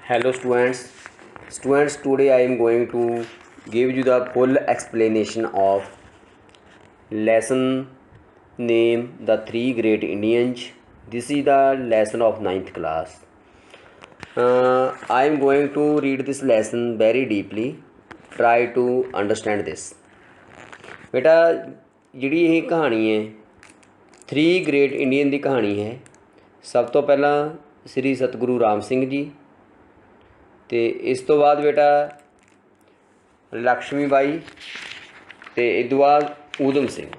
Hello students, today I am going to give you the full explanation of lesson name the three great Indians. This is the lesson of ninth class. I am going to read this lesson very deeply. Try to understand this. बेटा ਜਿਹੜੀ ਇਹ ਕਹਾਣੀ ਹੈ three great Indian की कहानी है। सब तो पहला श्री सतगुरु राम सिंह जी, तो इस तो बाद बेटा लक्ष्मी बाई, तो इस तो बाद ऊधम सिंह।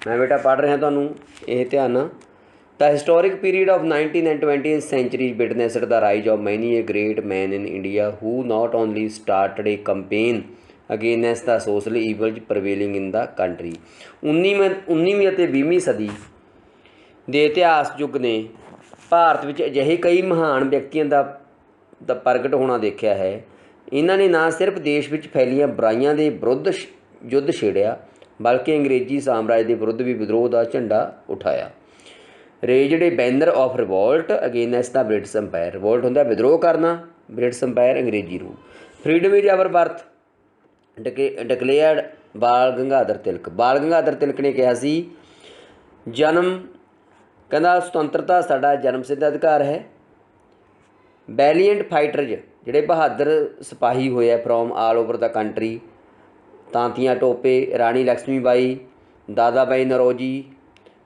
मैं बेटा पढ़ रहा तुहानू ये ध्यान। The historic period of 19th and 20th centuries witnessed the rise of many a great men in India who not only started a campaign against the social evils prevailing in the country। 19ਵੀਂ ਅਤੇ 20ਵੀਂ ਸਦੀ ਦੇ ਇਤਿਹਾਸ ਯੁੱਗ ਨੇ ਭਾਰਤ ਵਿੱਚ ਅਜਿਹੇ ਕਈ ਮਹਾਨ ਵਿਅਕਤੀਆਂ ਦਾ ਪ੍ਰਗਟ ਹੋਣਾ ਦੇਖਿਆ ਹੈ। ਇਹਨਾਂ ਨੇ ਨਾ ਸਿਰਫ ਦੇਸ਼ ਵਿੱਚ ਫੈਲੀਆਂ ਬੁਰਾਈਆਂ ਦੇ ਵਿਰੁੱਧ ਯੁੱਧ ਛੇੜਿਆ, ਬਲਕਿ ਅੰਗਰੇਜ਼ੀ ਸਾਮਰਾਜ ਦੇ ਵਿਰੁੱਧ ਵੀ ਵਿਦਰੋਹ ਦਾ ਝੰਡਾ ਉਠਾਇਆ। Raised a banner of revolt against the British empire. Revolt ਹੁੰਦਾ ਵਿਦਰੋਹ ਕਰਨਾ, ਬ੍ਰਿਟਿਸ਼ ਅੰਪਾਇਰ ਅੰਗਰੇਜ਼ੀ ਨੂੰ। Freedom is our birth declared Bal Gangadhar Tilak. Bal Gangadhar Tilak ਨੇ ਕਿਹਾ ਸੀ ਜਨਮ ਕਹਿੰਦਾ ਸੁਤੰਤਰਤਾ ਸਾਡਾ ਜਨਮ ਸਿੱਧ ਅਧਿਕਾਰ ਹੈ। ਵੈਲੀਐਂਟ ਫਾਈਟਰਜ਼ ਜਿਹੜੇ ਬਹਾਦਰ ਸਿਪਾਹੀ ਹੋਏ ਆ from all over the country, Tantia Tope, Rani Lakshmi Bai, Dadabhai Naoroji,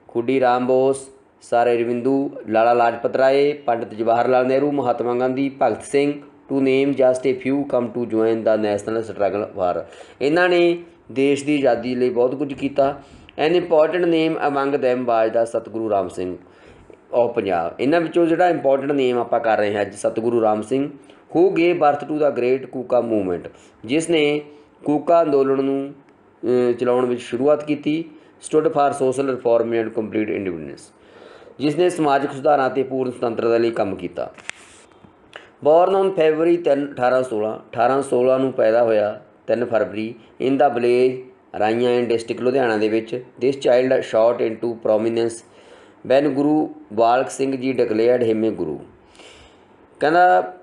Khudiram Bose, ਸਾਰੇ ਰਵਿੰਦੂ, Lala Lajpat Rai, Pandit Jawahar Lal Nehru, Mahatma Gandhi, Bhagat Singh, to name just a few come to join the national struggle for. ਇਹਨਾਂ ਨੇ ਦੇਸ਼ ਦੀ ਆਜ਼ਾਦੀ ਲਈ ਬਹੁਤ ਕੁਝ ਕੀਤਾ। ਐਨ ਇੰਪੋਰਟੈਂਟ ਨੇਮ ਅਮੰਗ ਦੈਮ ਵਾਜ ਦਾ ਸਤਿਗੁਰੂ ਰਾਮ ਸਿੰਘ ਆਫ ਪੰਜਾਬ। ਇਹਨਾਂ ਵਿੱਚੋਂ ਜਿਹੜਾ ਇੰਪੋਰਟੈਂਟ ਨੇਮ ਆਪਾਂ ਕਰ ਰਹੇ ਹਾਂ ਅੱਜ, Satguru Ram Singh, who gave birth to the great Kuka movement, ਜਿਸ ਨੇ ਕੂਕਾ ਅੰਦੋਲਨ ਨੂੰ ਚਲਾਉਣ ਵਿੱਚ ਸ਼ੁਰੂਆਤ ਕੀਤੀ। Stood for social reform and complete independence, ਜਿਸ ਨੇ ਸਮਾਜਿਕ ਸੁਧਾਰਾਂ ਅਤੇ ਪੂਰਨ ਸੁਤੰਤਰਤਾ ਲਈ ਕੰਮ ਕੀਤਾ। ਬੋਰਨ ਔਨ ਫੈਬਰਰੀ 3 1816 ਨੂੰ ਪੈਦਾ ਹੋਇਆ 3 February in the village Raiyan and district Ludhiana ਦੇ ਵਿੱਚ। This child shot into prominence when Guru Balak Singh ji declared ਹਿਮ ਏ ਗੁਰੂ। ਕਹਿੰਦਾ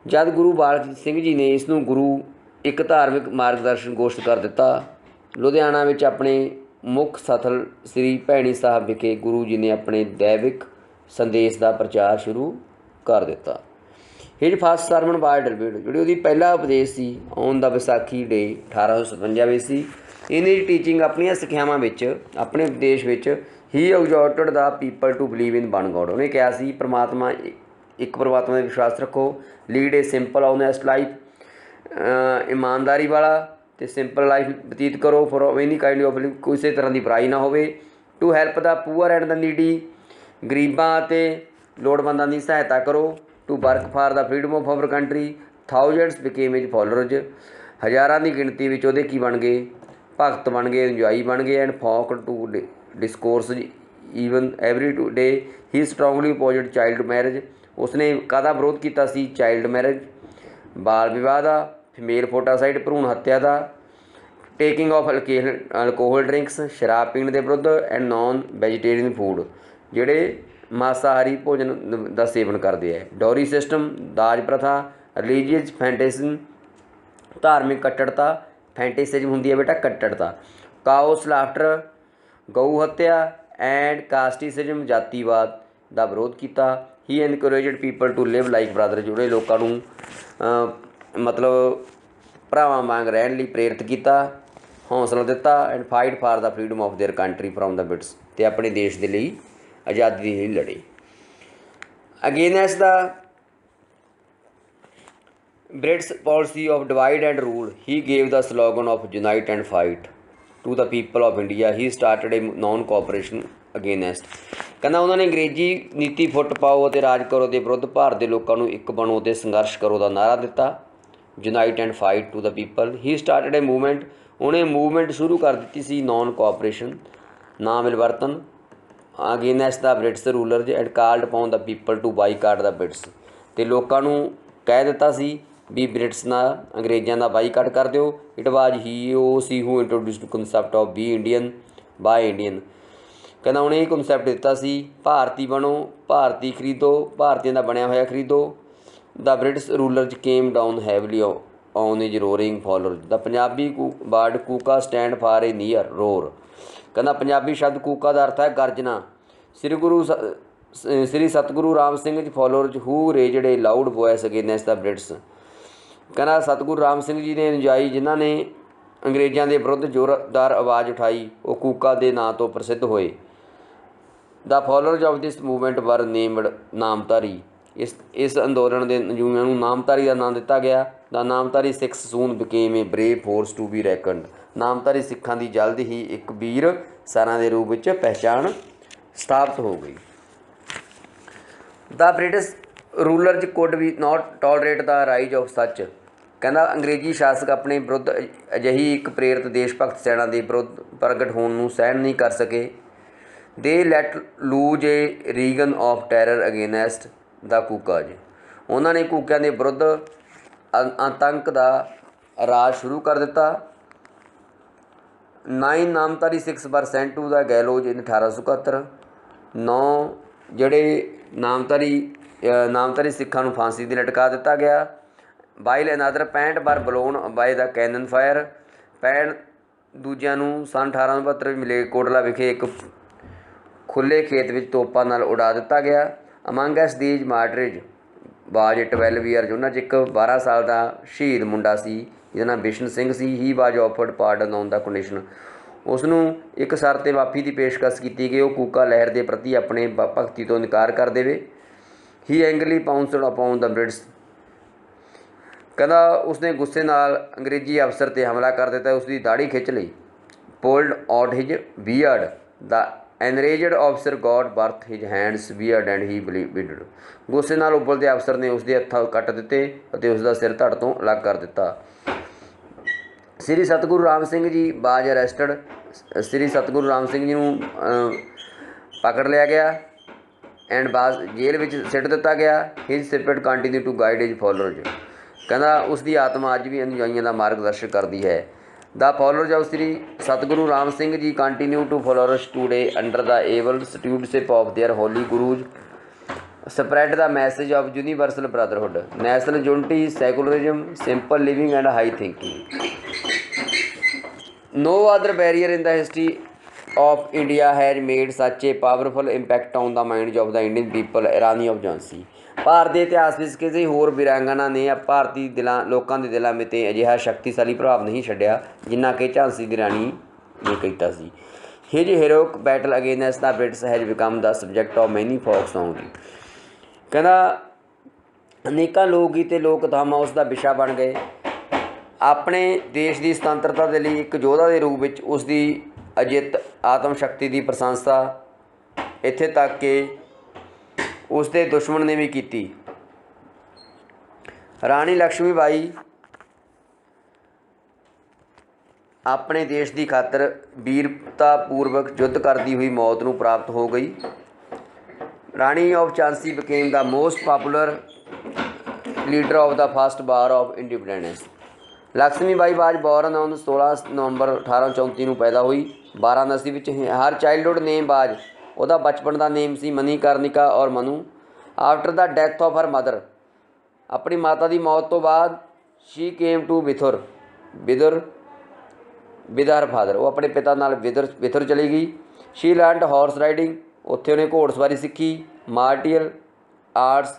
ਜਦ ਗੁਰੂ ਬਾਲਕ ਸਿੰਘ ਜੀ ਨੇ ਇਸ ਨੂੰ ਗੁਰੂ ਇੱਕ ਧਾਰਮਿਕ ਮਾਰਗਦਰਸ਼ਨ ਘੋਸ਼ਿਤ ਕਰ ਦਿੱਤਾ। ਲੁਧਿਆਣਾ ਵਿੱਚ ਆਪਣੇ ਮੁੱਖ ਸਥਲ ਸ੍ਰੀ ਭੈਣੀ ਸਾਹਿਬ ਵਿਖੇ ਗੁਰੂ ਜੀ ਨੇ ਆਪਣੇ ਦੈਵਿਕ ਸੰਦੇਸ਼ ਦਾ ਪ੍ਰਚਾਰ ਸ਼ੁਰੂ ਕਰ ਦਿੱਤਾ। His first sermon by delivered, ਜਿਹੜੀ ਉਹਦੀ ਪਹਿਲਾ ਉਪਦੇਸ਼ ਸੀ ਔਨ ਦਾ ਵਿਸਾਖੀ ਡੇ 1857 ਵਿੱਚ ਸੀ। ਇਹਨੇ ਟੀਚਿੰਗ ਆਪਣੀਆਂ ਸਿੱਖਿਆਵਾਂ ਵਿੱਚ, ਆਪਣੇ ਉਪਦੇਸ਼ ਵਿੱਚ ਹੀ exhorted the people to believe in one God. ਉਹਨੇ ਕਿਹਾ ਸੀ ਪਰਮਾਤਮਾ ਇੱਕ ਪਰਮਾਤਮਾ 'ਤੇ ਵਿਸ਼ਵਾਸ ਰੱਖੋ। Lead a simple honest life, ਇਮਾਨਦਾਰੀ ਵਾਲਾ ਅਤੇ ਸਿੰਪਲ ਲਾਈਫ ਬਤੀਤ ਕਰੋ। ਫੋਰ ਐਨੀ ਕਾਈਂਡ ਆਫ ਕਿਸੇ ਤਰ੍ਹਾਂ ਦੀ ਬੁਰਾਈ ਨਾ ਹੋਵੇ। To help the poor and the needy, ਗਰੀਬਾਂ ਅਤੇ ਲੋੜਵੰਦਾਂ ਦੀ ਸਹਾਇਤਾ ਕਰੋ। To work for the freedom of our country, thousands became his followers, ਹਜ਼ਾਰਾਂ ਦੀ ਗਿਣਤੀ ਵਿੱਚ ਉਹਦੇ ਕੀ ਬਣ ਗਏ, ਭਗਤ ਬਣ ਗਏ, ਇੰਜੋਈ ਬਣ ਗਏ। And folk to discourse even every today he strongly opposed child marriage. ਉਸਨੇ ਕਾਹਦਾ ਵਿਰੋਧ ਕੀਤਾ ਸੀ? ਚਾਈਲਡ ਮੈਰਿਜ, ਬਾਲ ਵਿਵਾਹ ਦਾ, ਫੀਮੇਲ ਫੋਟਾਸਾਈਡ, ਭਰੂਣ ਹੱਤਿਆ ਦਾ, ਟੇਕਿੰਗ ਆਫ ਅਲਕੋਹਲ ਡਰਿੰਕਸ, ਸ਼ਰਾਬ ਪੀਣ ਦੇ ਵਿਰੁੱਧ। ਐਂਡ ਨੋਨ ਵੈਜੀਟੇਰੀਅਨ ਫੂਡ, ਜਿਹੜੇ ਮਾਸਾਹਾਰੀ ਭੋਜਨ ਦਾ ਸੇਵਨ ਕਰਦੇ ਹੈ। ਡੋਰੀ ਸਿਸਟਮ, ਦਾਜ ਪ੍ਰਥਾ, ਰਿਲੀਜੀਅਸ ਫੈਂਟੇਸਿਜ਼ਮ, ਧਾਰਮਿਕ ਕੱਟੜਤਾ, ਫੈਂਟੇਸਿਜ਼ਮ ਹੁੰਦੀ ਹੈ ਬੇਟਾ ਕੱਟੜਤਾ। ਕਾਓਸ ਲਾਫਟਰ, ਗਊ ਹੱਤਿਆ ਐਂਡ ਕਾਸਟਿਸਿਜ਼ਮ, ਜਾਤੀਵਾਦ ਦਾ ਵਿਰੋਧ ਕੀਤਾ। He encouraged people to live like brother, ਜਿਹੜੇ ਲੋਕਾਂ ਨੂੰ ਮਤਲਬ ਭਰਾਵਾਂ ਵਾਂਗ ਰਹਿਣ ਲਈ ਪ੍ਰੇਰਿਤ ਕੀਤਾ, ਹੌਸਲਾ ਦਿੱਤਾ। And fight for the freedom of their country from the British, ਅਤੇ ਆਪਣੇ ਦੇਸ਼ ਦੇ ਲਈ ਆਜ਼ਾਦੀ ਲਈ ਲੜੇ। Against the British policy of divide and rule, he gave the slogan of unite and fight to the people of India. He started a non cooperation against, ਕਹਿੰਦਾ ਉਹਨਾਂ ਨੇ ਅੰਗਰੇਜ਼ੀ ਨੀਤੀ ਫੁੱਟ ਪਾਓ ਅਤੇ ਰਾਜ ਕਰੋ ਦੇ ਵਿਰੁੱਧ ਭਾਰਤ ਦੇ ਲੋਕਾਂ ਨੂੰ ਇੱਕ ਬਣੋ ਅਤੇ ਸੰਘਰਸ਼ ਕਰੋ ਦਾ ਨਾਅਰਾ ਦਿੱਤਾ। Unite and fight to the people. He started a movement, ਉਹਨੇ ਮੂਵਮੈਂਟ ਸ਼ੁਰੂ ਕਰ ਦਿੱਤੀ ਸੀ ਨੋਨ ਕੋਆਪਰੇਸ਼ਨ, ਨਾ ਮਿਲਵਰਤਨ, against the British rulers. And called upon the people to boycott the British, ਅਤੇ ਲੋਕਾਂ ਨੂੰ ਕਹਿ ਦਿੱਤਾ ਸੀ ਵੀ ਬ੍ਰਿਟਿਸ਼ ਨਾਲ ਅੰਗਰੇਜ਼ਾਂ ਦਾ ਬਾਈਕਾਟ ਕਰ ਦਿਓ। ਇਟ ਵਾਜ ਹੀ ਉਹ ਸੀ who introduced concept of be Indian buy Indian. ਕਹਿੰਦਾ ਉਹਨੇ ਇਹ ਕਨਸੈਪਟ ਦਿੱਤਾ ਸੀ ਭਾਰਤੀ ਬਣੋ, ਭਾਰਤੀ ਖਰੀਦੋ, ਭਾਰਤੀਆਂ ਦਾ ਬਣਿਆ ਹੋਇਆ ਖਰੀਦੋ। The British rulers came down heavily on his roaring followers. The Punjabi word Kuka stand for a near roar. कहना पंजाबी शब्द कूका का अर्थ है गर्जना। Shri Satguru Ram Singh ji followers who raised a loud voice against the British. कहना सतगुरु राम सिंह जी ने अनुयायी जिन्हों ने अंग्रेज़ों के विरुद्ध जोरदार आवाज़ उठाई वो कूका के नाँ तो प्रसिद्ध होए। The followers of this movement were named Namdhari. इस अंदोलन के नजूमियां नूं नामधारी का नाम दिता गया। The Namdhari Sikhs soon became a brave force to be reckoned. Namdhari सिखां की जल्द ही एक वीर सेना के रूप में पहचान स्थापित हो गई। द ब्रिटिश रूलर्स कुड भी not tolerate the rise of such. कहना अंग्रेजी शासक अपने विरुद्ध अजिही एक प्रेरित देशभक्त सेना के विरुद्ध प्रगट होने नूं सहन नहीं कर सके। They let loose a reign of terror against the Kukas. उन्होंने कूकियां के विरुद्ध आतंक का राज शुरू कर दिता। 9 Namdhari Sikhs were sent to the gallows in 1871। 9 जड़े नामधारी सिखां नूं फांसी ते लटका दिता गया। While another 65 were blown by the cannon fire. 65 दूजिਆਂ ਨੂੰ सन 1872 मलेरकोटला विखे एक खुले खेत में तोपां नाल उड़ा दिता गया। Amongst these martyrs was 12 years. उन्हां 'च एक 12 साल का शहीद मुंडा सी जिहदा नाम बिशन सिंह सी। He was offered pardon on the condition. उसनूं एक शर्त ते माफ़ी की पेशकश की गई वो कूका लहर के प्रति अपने भगती तो इनकार कर देवे। He angrily pounced upon the British. कहना उसने गुस्से नाल अंग्रेजी अफसर ते हमला कर दिता। उसकी दाढ़ी खिंच ली। Pulled out his beard. The enraged officer got both his hands beard and he bleeded. गुस्से नाल उबलते अफसर ने उसके हत्थ कट दिते और उसका सिर धड़ तो अलग कर दिता। श्री सतगुरु राम सिंह जी बाज अरेस्टड। श्री सतगुरु राम सिंह जी नूं पकड़ लिया गया एंड बाज जेल में सिट दिता गया। His spirit continue to guide his followers. कहना उसकी आत्मा अज भी अनुयायियों का मार्गदर्शन करती है। The followers of Shri Satguru Ram Singh ji continue to flourish today under the able stewardship of their holy gurus spread the message of universal brotherhood national unity secularism simple living and high thinking. No other barrier in the history of India has made such a powerful impact on the mind of the Indian people Rani of Jhansi. ਭਾਰਤ ਦੇ ਇਤਿਹਾਸ ਵਿੱਚ ਕਿਸੇ ਹੋਰ ਵੀਰਾਂਗਨਾ ਨੇ ਭਾਰਤੀ ਲੋਕਾਂ ਦੇ ਦਿਲਾਂ ਵਿੱਚ ਅਜਿਹਾ ਸ਼ਕਤੀਸ਼ਾਲੀ ਪ੍ਰਭਾਵ ਨਹੀਂ ਛੱਡਿਆ ਜਿੰਨਾ ਕਿ ਝਾਂਸੀ ਦੀ ਰਾਣੀ ਨੇ ਕੀਤਾ ਸੀ। His heroic battle against the British has become the subject of many folk song. ਕਹਿੰਦਾ ਅਨੇਕਾਂ ਲੋਕ ਗੀਤ ਤੇ ਲੋਕ ਕਥਾਵਾਂ ਉਸ ਦਾ ਵਿਸ਼ਾ ਬਣ ਗਏ। ਆਪਣੇ ਦੇਸ਼ ਦੀ ਸੁਤੰਤਰਤਾ ਦੇ ਲਈ ਇੱਕ ਯੋਧਾ ਦੇ ਰੂਪ ਵਿੱਚ ਉਸ ਦੀ ਅਜਿੱਤ ਆਤਮ ਸ਼ਕਤੀ ਦੀ ਪ੍ਰਸ਼ੰਸਾ ਇੱਥੇ ਤੱਕ ਕਿ उसके दुश्मन ने भी की। राणी लक्ष्मी बाई अपने देश की खातर वीरतापूर्वक युद्ध करती हुई मौत को प्राप्त हो गई। राणी of Jhansi became the most popular leader of the first war of independence. Lakshmi Bai was born on 16 नवंबर 1834 को पैदा हुई। वाराणसी में हर चाइल्डहुड नेम वाज ਉਹਦਾ बचपन का नेम सी मणिकर्णिका और Manu. After the death of her mother अपनी माता की मौत तो बाद she came to with her father वो अपने पिता नाल विथुर चली गई। शी लर्नड हॉर्स राइडिंग उत्थे उन्हें घोड़सवारी सीखी। मार्टियल आर्ट्स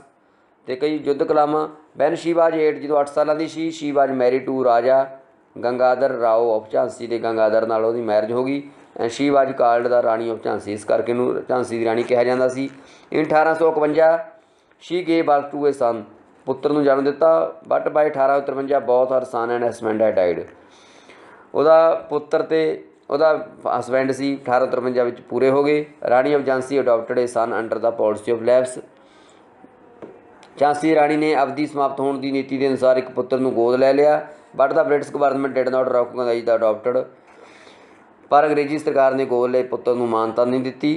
ते कई युद्ध कलामां। वैन शी वाज 8 जो 8 साल की she was married to Raja Gangadhar Rao of Jhansi के गंगाधर नाल उहदी मैरिज हो गई। And she was called the Rani of Jhansi इस करके झांसी की राणी कहा जाता सी। In 1851 she gave birth to a son पुत्र नूं जन्म दिता। But by 1853 both her son and husband है डाइड। ਉਹਦਾ पुत्र ते ਉਹਦਾ हसबैंड सी 1853 ਵਿੱਚ पूरे हो गए। Rani of Jhansi adopted a son under the policy of lapse. Jhansi Rani ने अवधि समाप्त होने की नीति के अनुसार एक पुत्र नूं गोद लै लिया। But the British government did not recognise the adopted. पर अंग्रेजी सरकार ने गोद लए पुत्र नूं मानता नहीं दी।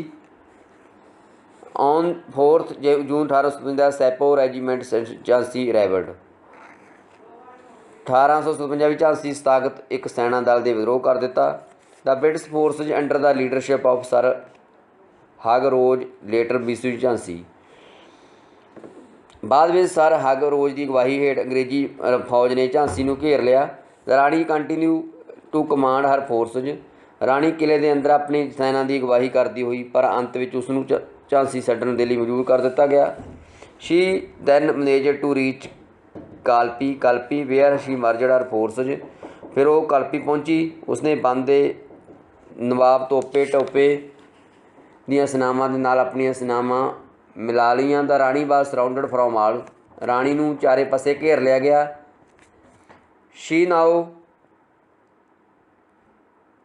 ऑन 4 जून 1857 सैपो रैजीमेंट झांसी रैवल्ड। 1857 में झांसी सतागत एक सैना दल ने विद्रोह कर दिता। The British forces under the leadership of sir Hugh Rose later मिस्यूज झांसी। बाद में सर हग रोज की अगवाही हेठ अंग्रेजी फौज ने झांसी को घेर लिया। Rani continue to command her forces. Rani किले के अंदर अपनी सैना की अगवाही करती हुई, पर अंत में उसनू झांसी छड्डण दे लई मजबूर कर दिता गया। She then managed to reach Kalpi where she merged her forces. फिर वो कल्पी पहुंची, उसने बंदे नवाब टोपे दियां सेनावां दे नाल अपनियां सेनावां मिला लईआं। The Rani was surrounded from all. Rani नूं चारे पासे घेर लिया गया। She now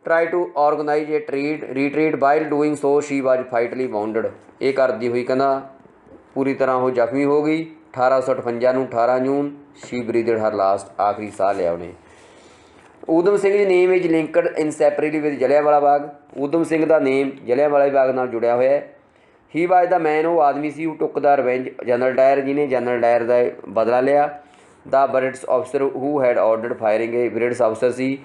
try to organise a retreat while doing so she was fatally wounded. ये करती हुई कहना पूरी तरह वो जख्मी हो गई। 1858 ਨੂੰ 18 जून शी ब्रीथड हर लास्ट, आखिरी साह लिया उन्हें। ਊਧਮ ਸਿੰਘ ਦੀ ਨੇਮ is linked ਇਨਸੈਪਰੇਟਲੀ with Jallianwala Bagh. Udham Singh ਦਾ ਨੇਮ ਜਲਿਆਂਵਾਲਾ ਬਾਗ ਨਾਲ ਜੁੜਿਆ ਹੋਇਆ ਹੈ। ਹੀ ਵਾਜ ਦਾ ਮੈਨ, ਉਹ ਆਦਮੀ ਸੀ, ਉਹ ਟੁੱਕ ਦਾ ਰਿਵੈਂਜ ਜਨਰਲ ਡਾਇਰ, ਜਿਹਨੇ ਜਨਰਲ ਡਾਇਰ ਦਾ ਬਦਲਾ ਲਿਆ। ਦਾ ਬ੍ਰਿਟਿਸ਼ ਅਫਸਰ ਹੂ ਹੈਡ ਆਰਡਰਡ ਫਾਇਰਿੰਗ, ਇਹ ਬ੍ਰਿਟਿਸ਼ ਅਫਸਰ ਸੀ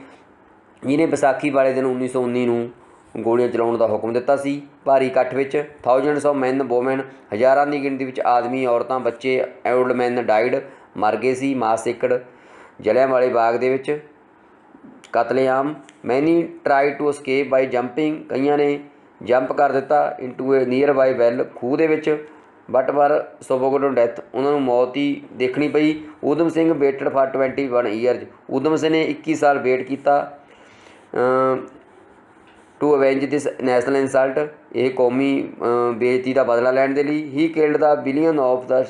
ਜਿਹਨੇ ਵਿਸਾਖੀ ਵਾਲੇ ਦਿਨ 1919 ਨੂੰ ਗੋਲੀਆਂ ਚਲਾਉਣ ਦਾ ਹੁਕਮ ਦਿੱਤਾ ਸੀ। ਭਾਰੀ ਇਕੱਠ ਵਿੱਚ ਥਾਊਜੈਂਡਸ ਆਫ ਮੈਨ ਵੋਮੈਨ, ਹਜ਼ਾਰਾਂ ਦੀ ਗਿਣਤੀ ਵਿੱਚ ਆਦਮੀ, ਔਰਤਾਂ, ਬੱਚੇ, ਓਲਡ ਮੈਨ ਡਾਈਡ, ਮਰ ਗਏ ਸੀ। ਮਾਸ ਏਕੜ ਜਲਿਆਂਵਾਲੇ ਬਾਗ ਦੇ ਵਿੱਚ ਕਤਲੇਆਮ। Many try to escape by jumping, ਕਈਆਂ ਨੇ ਜੰਪ ਕਰ ਦਿੱਤਾ into a nearby well, ਖੂਹ ਦੇ ਵਿੱਚ, ਬਟ ਪਰ ਸੋਬੋਗਡ ਡੈਥ, ਉਹਨਾਂ ਨੂੰ ਮੌਤ ਹੀ ਦੇਖਣੀ ਪਈ। Udham Singh waited for 21 years, Udham Singh ਨੇ 21 ਸਾਲ ਵੇਟ ਕੀਤਾ to avenge this national insult, ਇਹ ਕੌਮੀ ਬੇਇੱਜ਼ਤੀ ਦਾ ਬਦਲਾ ਲੈਣ ਦੇ ਲਈ। He killed the villain of the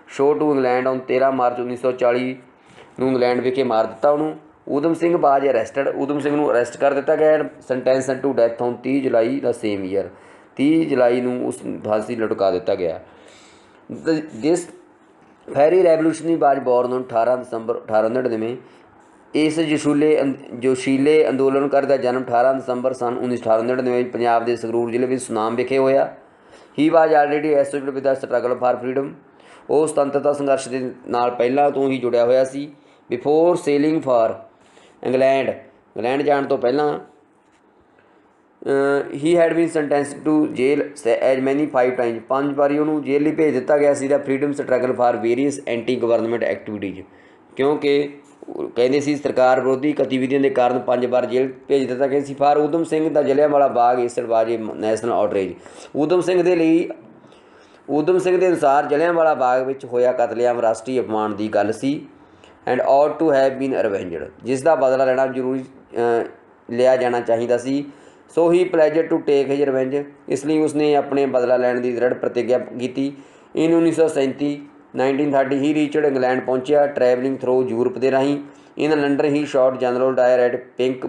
show to England on 13 March 1940 ਨੂੰ ਇੰਗਲੈਂਡ ਵਿਖੇ ਮਾਰ ਦਿੱਤਾ ਉਹਨੂੰ। ਊਧਮ ਸਿੰਘ ਬਾਜ ਅਰੈਸਟਡ, ਊਧਮ ਸਿੰਘ ਨੂੰ ਅਰੈਸਟ ਕਰ ਦਿੱਤਾ ਗਿਆ। Sentence to death on 30 July ਦਾ ਸੇਮ ਈਅਰ, 30 ਜੁਲਾਈ ਨੂੰ ਉਸ ਫਾਂਸੀ ਲਟਕਾ ਦਿੱਤਾ ਗਿਆ। This fiery revolutionary was born on 18 December 1899। ਇਸ ਜੋਸ਼ੀਲੇ ਅੰਦੋਲਨਕਾਰ ਦਾ ਜਨਮ 18 ਦਸੰਬਰ ਸਨ 1899 ਵਿੱਚ ਪੰਜਾਬ ਦੇ ਸੰਗਰੂਰ ਜ਼ਿਲ੍ਹੇ ਵਿੱਚ ਸੁਨਾਮ ਵਿਖੇ ਹੋਇਆ। ਹੀ ਵਾਜ already associated with the struggle for freedom, ਉਹ ਸੁਤੰਤਰਤਾ ਸੰਘਰਸ਼ ਦੇ ਨਾਲ ਪਹਿਲਾਂ ਤੋਂ ਹੀ ਜੁੜਿਆ ਹੋਇਆ ਸੀ। ਬਿਫੋਰ ਸੇਲਿੰਗ ਫਾਰ ਇੰਗਲੈਂਡ ਜਾਣ ਤੋਂ ਪਹਿਲਾਂ ਹੀ had been sentence to jail as many 5 Times, 5 ਵਾਰੀ ਉਹਨੂੰ ਜੇਲ੍ਹ ਲਈ ਭੇਜ ਦਿੱਤਾ ਗਿਆ ਸੀ। The freedom struggle for various anti government activities, ਕਿਉਂਕਿ ਕਹਿੰਦੇ ਸੀ ਸਰਕਾਰ ਵਿਰੋਧੀ ਗਤੀਵਿਧੀਆਂ ਦੇ ਕਾਰਨ 5 ਵਾਰ ਜੇਲ੍ਹ ਭੇਜ ਦਿੱਤਾ ਗਿਆ ਸੀ। ਫਾਰ ਊਧਮ ਸਿੰਘ ਦਾ ਜਲਿਆਂਵਾਲਾ ਬਾਗ ਏਸਡ ਵਾਜ ਏ ਨੈਸ਼ਨਲ ਆਊਟਰੇਜ। ਊਧਮ ਸਿੰਘ ਦੇ ਅਨੁਸਾਰ ਜਲਿਆਂਵਾਲਾ ਬਾਗ ਵਿੱਚ ਹੋਇਆ ਕਤਲੇਆਮ ਰਾਸ਼ਟਰੀ ਅਪਮਾਨ ਦੀ ਗੱਲ ਸੀ। And ought to have been avenged, ਜਿਸ ਦਾ ਬਦਲਾ ਲੈਣਾ ਜ਼ਰੂਰੀ ਲਿਆ ਜਾਣਾ ਚਾਹੀਦਾ ਸੀ। ਸੋ ਹੀ ਪਲੈਜਡ ਟੂ ਟੇਕ ਹਿਜ ਰਿਵੈਂਜ, ਇਸ ਲਈ ਉਸਨੇ ਆਪਣੇ ਬਦਲਾ ਲੈਣ ਦੀ ਦ੍ਰਿੜ ਪ੍ਰਤਿੱਗਿਆ ਕੀਤੀ। ਇਨ 1930 ਹੀ ਰੀਚਡ ਇੰਗਲੈਂਡ ਪਹੁੰਚਿਆ, ਟਰੈਵਲਿੰਗ ਥਰੂ ਯੂਰਪ ਦੇ ਰਾਹੀਂ। In London he shot general Dyer at pink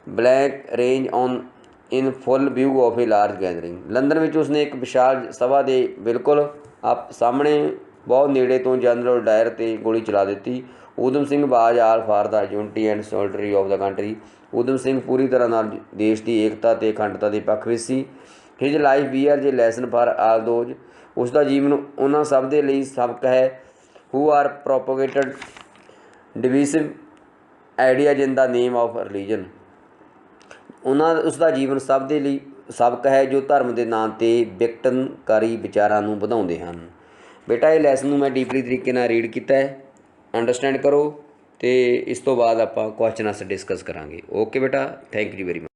blank range on in full view of A large gathering. London ਵਿੱਚ ਉਸਨੇ ਇੱਕ ਵਿਸ਼ਾਲ ਸਭਾ ਦੇ ਬਿਲਕੁਲ ਸਾਹਮਣੇ ਬਹੁਤ ਨੇੜੇ ਤੋਂ ਜਨਰਲ ਡਾਇਰ 'ਤੇ ਗੋਲੀ ਚਲਾ ਦਿੱਤੀ। Udham Singh was all for the unity and solidarity of the country, Udham Singh ਪੂਰੀ ਤਰ੍ਹਾਂ ਨਾਲ ਦੇਸ਼ ਦੀ ਏਕਤਾ ਅਤੇ ਅਖੰਡਤਾ ਦੇ ਪੱਖ ਵਿੱਚ ਸੀ। His life were a lesson for all those, ਉਸ ਦਾ ਜੀਵਨ ਉਹਨਾਂ ਸਭ ਦੇ ਲਈ ਸਬਕ ਹੈ who are propagated divisive ideas in the name of religion. ਉਸ ਦਾ ਜੀਵਨ ਸਭ ਦੇ ਲਈ ਸਬਕ ਹੈ ਜੋ ਧਰਮ ਦੇ ਨਾਂ 'ਤੇ ਵਿਘਟਨਕਾਰੀ ਵਿਚਾਰਾਂ ਨੂੰ ਵਧਾਉਂਦੇ ਹਨ। ਬੇਟਾ ਇਹ ਲੈਸਨ ਨੂੰ ਮੈਂ ਡੀਪਲੀ ਤਰੀਕੇ ਨਾਲ ਰੀਡ ਕੀਤਾ ਹੈ, ਅੰਡਰਸਟੈਂਡ ਕਰੋ, ਅਤੇ ਇਸ ਤੋਂ ਬਾਅਦ ਆਪਾਂ ਕੁਐਸਚਨ ਆਂਸਰ ਡਿਸਕਸ ਕਰਾਂਗੇ। ਓਕੇ ਬੇਟਾ, ਥੈਂਕ ਯੂ ਵੈਰੀ ਮਚ।